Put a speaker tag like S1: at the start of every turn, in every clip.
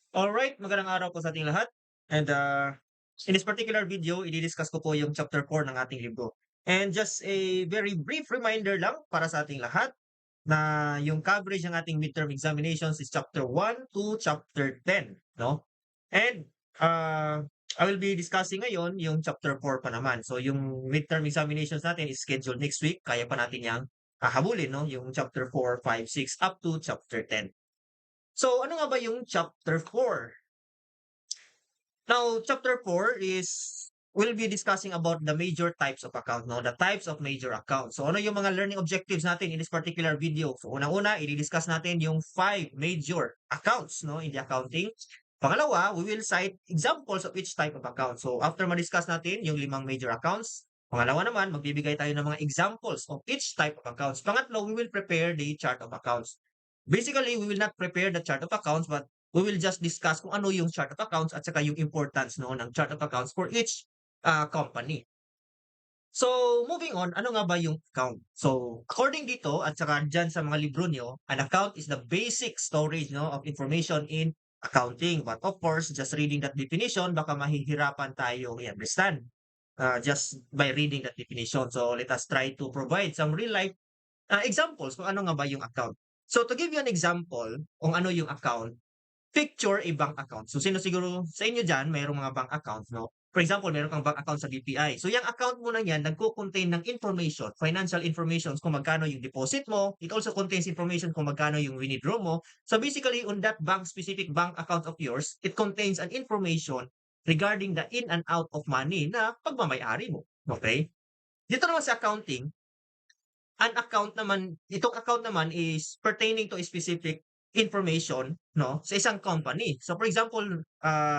S1: Alright, magandang araw po sa ating lahat. And in this particular video, i-discuss ko po yung chapter 4 ng ating libro. And just a very brief reminder lang para sa ating lahat na yung coverage ng ating midterm examinations is chapter 1 to chapter 10, no? And uh, I will be discussing ngayon yung chapter 4 pa naman. So yung midterm examinations natin is scheduled next week. Kaya pa natin yang habulin, no? Yung chapter 4, 5, 6 up to chapter 10. So ano nga ba yung chapter 4? Now, chapter 4 is we'll be discussing about the major types of account, no? The types of major accounts. So, ano yung mga learning objectives natin in this particular video? So, unang-una, i-discuss natin yung 5 major accounts, no, in the accounting. Pangalawa, we will cite examples of each type of account. So, after ma-discuss natin yung 5 major accounts, pangalawa naman, magbibigay tayo ng mga examples of each type of accounts. Pangatlo, we will prepare the chart of accounts. Basically, we will not prepare the chart of accounts, but we will just discuss kung ano yung chart of accounts at saka yung importance no ng chart of accounts for each company. So, moving on, ano nga ba yung account? So, according dito at saka diyan sa mga libro nyo, an account is the basic storage no of information in accounting. But of course, just reading that definition, baka mahihirapan tayo i-understand just by reading that definition. So, let us try to provide some real life examples kung ano nga ba yung account. So, to give you an example kung ano yung account, picture a bank account. So, sino siguro sa inyo diyan mayroong mga bank accounts, no? For example, meron kang bank account sa BPI. So, yung account mo na yan, nagko-contain ng information, financial information kung magkano yung deposit mo. It also contains information kung magkano yung withdraw mo. So, basically, on that specific bank account of yours, it contains an information regarding the in and out of money na pagmamay-ari mo. Okay? Dito naman sa accounting, an account naman, itong account naman is pertaining to a specific information, no, sa isang company. So for example,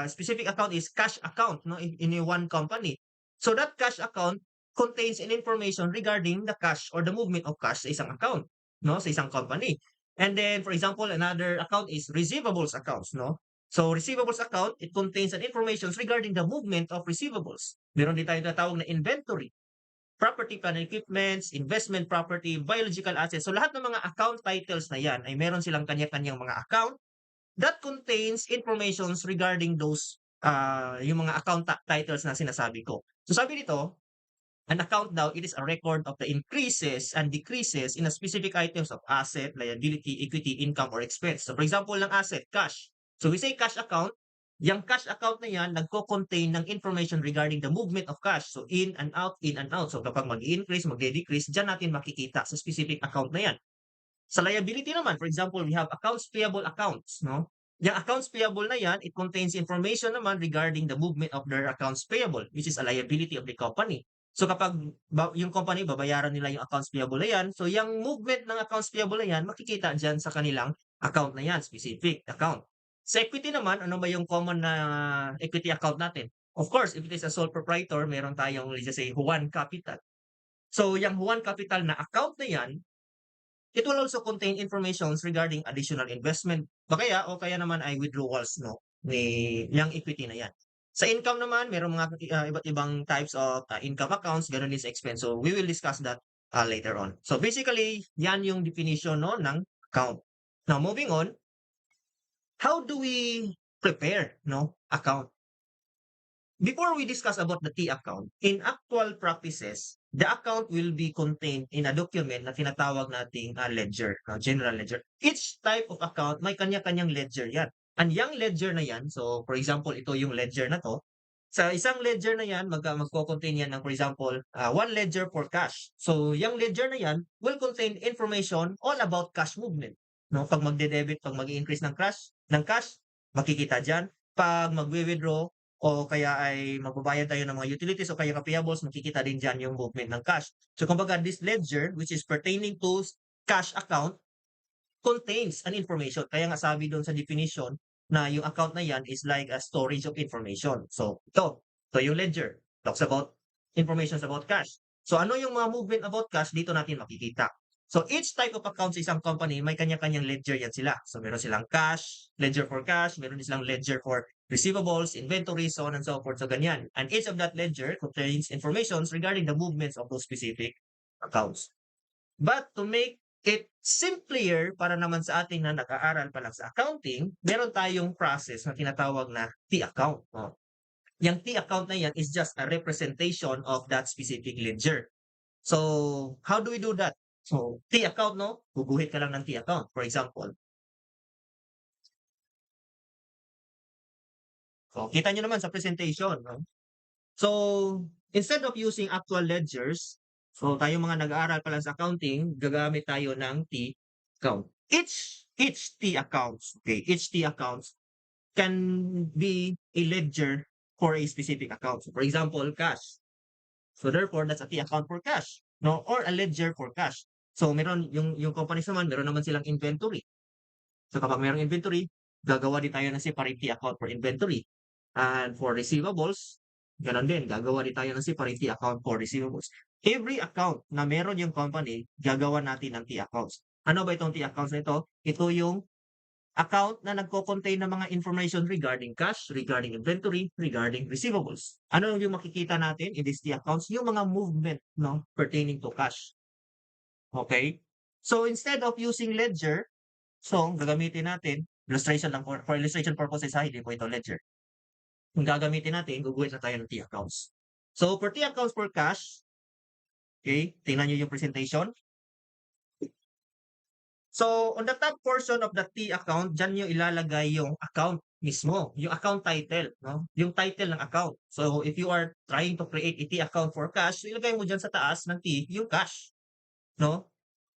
S1: specific account is cash account, no, in a one company. So that cash account contains an information regarding the cash or the movement of cash sa isang account, no, sa isang company. And then for example, another account is receivables accounts, no. So receivables account, it contains an information regarding the movement of receivables. Meron din tayong tinatawag na inventory, property, plant and equipments, investment property, biological assets. So lahat ng mga account titles na yan ay meron silang kanya-kanyang mga account that contains informations regarding those yung mga account titles na sinasabi ko. So sabi dito, an account daw, it is a record of the increases and decreases in a specific items of asset, liability, equity, income, or expense. So for example, ng asset, cash. So we say cash account, yung cash account na yan, nagko-contain ng information regarding the movement of cash. So in and out, in and out. So kapag mag-increase, magde-decrease, dyan natin makikita sa specific account na yan. Sa liability naman, for example, we have accounts payable accounts, no? Yung accounts payable na yan, it contains information naman regarding the movement of their accounts payable, which is a liability of the company. So kapag yung company, babayaran nila yung accounts payable na yan, so yung movement ng accounts payable na yan, makikita dyan sa kanilang account na yan, specific account. Sa equity naman, ano ba yung common na equity account natin? Of course, if it is a sole proprietor, meron tayong, let's just say, Juan Capital. So, yung Juan Capital na account na yan, it will also contain informations regarding additional investment o kaya naman ay withdrawals, no, ni yang equity na yan. Sa income naman, merong mga iba't ibang types of income accounts, gano'n din sa expense. So, we will discuss that later on. So, basically, yan yung definition, no, ng account. Now, moving on, how do we prepare, no, account? Before we discuss about the T account, in actual practices, the account will be contained in a document na tinatawag nating ledger, general ledger. Each type of account may kanya-kanyang ledger yan. And yung ledger na yan, so for example, ito yung ledger na to. Sa isang ledger na yan, magko-contain yan ng for example, one ledger for cash. So yung ledger na yan will contain information all about cash movement. No, pag magde-debit, pag mag-increase ng cash, makikita diyan. Pag magwi-withdraw, o kaya ay magbabayad tayo ng mga utilities o kaya payables, makikita din diyan yung movement ng cash. So kumbaga, this ledger, which is pertaining to cash account, contains an information. Kaya nga sabi doon sa definition na yung account na yan is like a storage of information. So ito yung ledger. Talks about information about cash. So ano yung mga movement about cash, dito natin makikita. So each type of account sa isang company, may kanya-kanyang ledger yan sila. So meron silang cash, ledger for cash, meron din silang ledger for receivables, inventory, so on and so forth. So ganyan. And each of that ledger contains information regarding the movements of those specific accounts. But to make It's simpler para naman sa ating na nag-aaral pa lang sa accounting, meron tayong process na tinatawag na T-account, no? Yang T-account na yan is just a representation of that specific ledger. So, how do we do that? So, T-account, no? Guguhit ka lang ng T-account. For example, so kita nyo naman sa presentation, no? So, instead of using actual ledgers, so tayong mga nag-aaral pa lang sa accounting, gagamit tayo ng T-account. Each T-accounts, okay, each T-accounts can be a ledger for a specific account. So, for example, cash. So, therefore, that's a T-account for cash, no? Or a ledger for cash. So, meron yung companies naman, meron naman silang inventory. So, kapag merong inventory, gagawa din tayo ng separate T-account for inventory. And for receivables, gano'n din, gagawa din tayo ng separate account for receivables. Every account na meron yung company, gagawa natin ng T-accounts. Ano ba itong T-accounts na ito? Ito yung account na nagko-contain ng mga information regarding cash, regarding inventory, regarding receivables. Ano yung makikita natin in these T-accounts? Yung mga movement, no, pertaining to cash. Okay? So, instead of using ledger, so, gagamitin natin, illustration lang for illustration purposes, hindi po ito ledger. Kung gagamitin natin, guguhit na tayo ng T-accounts. So, for T-accounts for cash, okay, tingnan nyo yung presentation. So, on the top portion of the T-account, dyan nyo ilalagay yung account mismo, yung account title, no? Yung title ng account. So, if you are trying to create a T-account for cash, so ilagay mo dyan sa taas ng T, yung cash, no?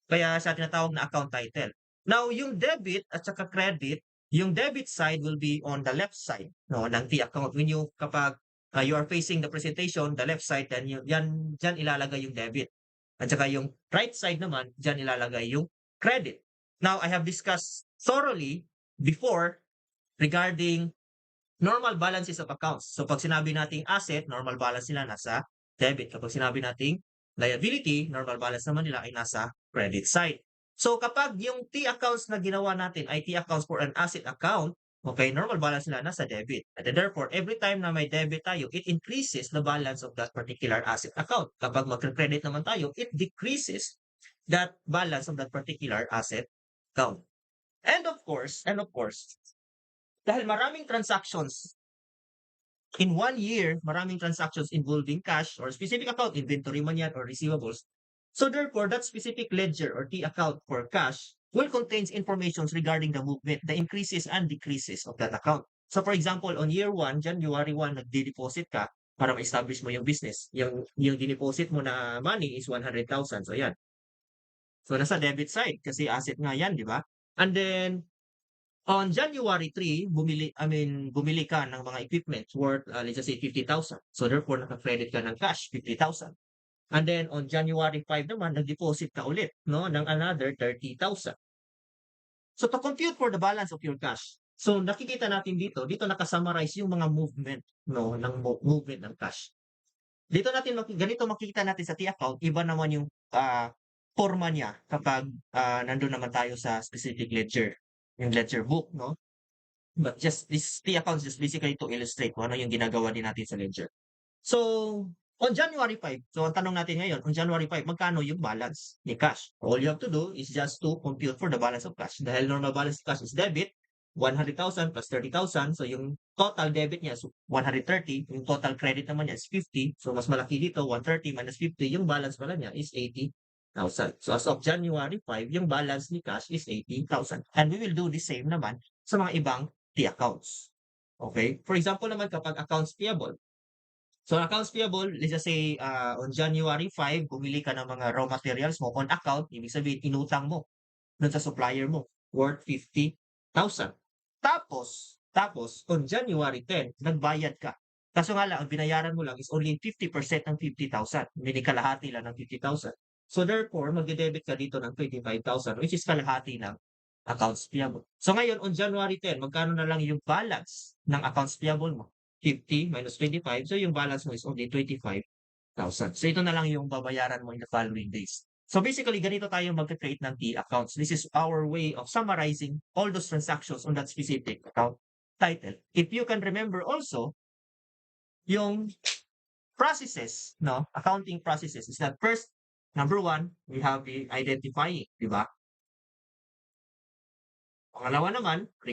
S1: Kaya siya tinatawag na account title. Now, yung debit at saka credit, yung debit side will be on the left side, no, ng T-account. When you, kapag you are facing the presentation, the left side, then dyan ilalagay yung debit. At saka yung right side naman, dyan ilalagay yung credit. Now, I have discussed thoroughly before regarding normal balances of accounts. So, pag sinabi nating asset, normal balance nila nasa debit. Kapag sinabi nating liability, normal balance naman nila ay nasa credit side. So, kapag yung T accounts na ginawa natin ay T accounts for an asset account, okay, normal balance nila nasa debit. And then therefore, every time na may debit tayo, it increases the balance of that particular asset account. Kapag mag-credit naman tayo, it decreases that balance of that particular asset account. And of course, dahil maraming transactions in 1 year, maraming transactions involving cash or specific account, inventory man yan or receivables. So therefore, that specific ledger or T account for cash will contains informations regarding the movement, the increases and decreases of that account. So for example, on year 1, January 1, nagde-deposit ka para ma-establish mo yung business. Yung dineposit mo na money is 100,000. So yan. So nasa debit side kasi asset nga yan, di ba? And then on January 3, bumili ka ng mga equipment worth, let's just say 50,000. So therefore, naka-credit ka ng cash, 50,000. And then on January 5 naman, nag-deposit ka ulit, no, ng another 30,000. So to compute for the balance of your cash, so nakikita natin dito naka-summarize yung mga movement, no, ng movement ng cash. Ganito makikita natin sa T-account, iba naman yung forma niya kapag nandun naman tayo sa specific ledger, yung ledger book, no? But just this T-accounts just basically to illustrate kung ano yung ginagawa din natin sa ledger. So, on January 5, so ang tanong natin ngayon, on January 5, magkano yung balance ni cash? All you have to do is just to compute for the balance of cash. Dahil normal balance of cash is debit, 100,000 plus 30,000. So, yung total debit niya is 130. Yung total credit naman niya is 50. So, mas malaki dito, 130 minus 50. Yung balance pala niya is 80,000. So, as of January 5, yung balance ni cash is 80,000. And we will do the same naman sa mga ibang T-accounts. Okay? For example naman, kapag accounts payable. So, accounts payable, let's just say, on January 5, bumili ka ng mga raw materials mo on account, ibig sabihin, inutang mo dun sa supplier mo, worth 50,000. Tapos, on January 10, nagbayad ka. Kaso nga lang, ang binayaran mo lang is only 50% ng 50,000, meaning kalahati lang ng 50,000. So, therefore, magde-debit ka dito ng 25,000, which is kalahati ng accounts payable. So, ngayon, on January 10, magkano na lang yung balance ng accounts payable mo? 50 minus 25, so yung balance mo is only 25,000. So ito na lang yung babayaran mo in the following days. So basically, ganito tayo mag-create ng T-accounts. This is our way of summarizing all those transactions on that specific account title. If you can remember also, yung processes, no, accounting processes is that first, Number one, we have the identifying, di ba? Pangalawa naman,